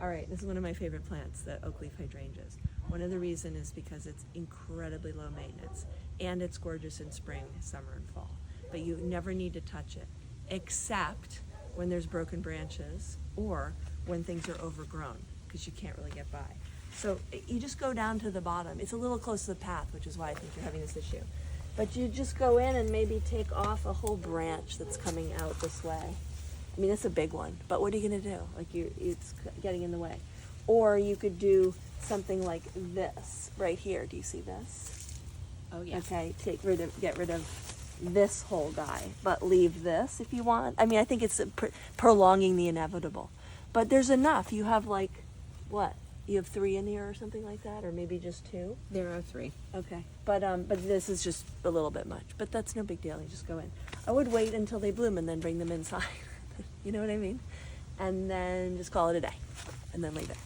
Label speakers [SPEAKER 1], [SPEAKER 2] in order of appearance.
[SPEAKER 1] All right, this is one of my favorite plants, the Oakleaf Hydrangeas. One of the reasons is because it's incredibly low maintenance, and it's gorgeous in spring, summer, and fall. But you never need to touch it, except when there's broken branches or when things are overgrown, because you can't really get by. So you just go down to the bottom. It's a little close to the path, which is why I think you're having this issue. But you just go in and maybe take off a whole branch that's coming out this way. I mean, it's a big one, but what are you gonna do? Like, it's getting in the way. Or you could do something like this right here. Do you see this?
[SPEAKER 2] Oh yeah.
[SPEAKER 1] Okay, get rid of this whole guy, but leave this if you want. I mean, I think it's prolonging the inevitable. But there's enough. You have like, what? You have 3 in here or something like that, or maybe just 2?
[SPEAKER 2] There are 3.
[SPEAKER 1] Okay, but this is just a little bit much. But that's no big deal. You just go in. I would wait until they bloom and then bring them inside. You know what I mean? And then just call it a day, and then leave it.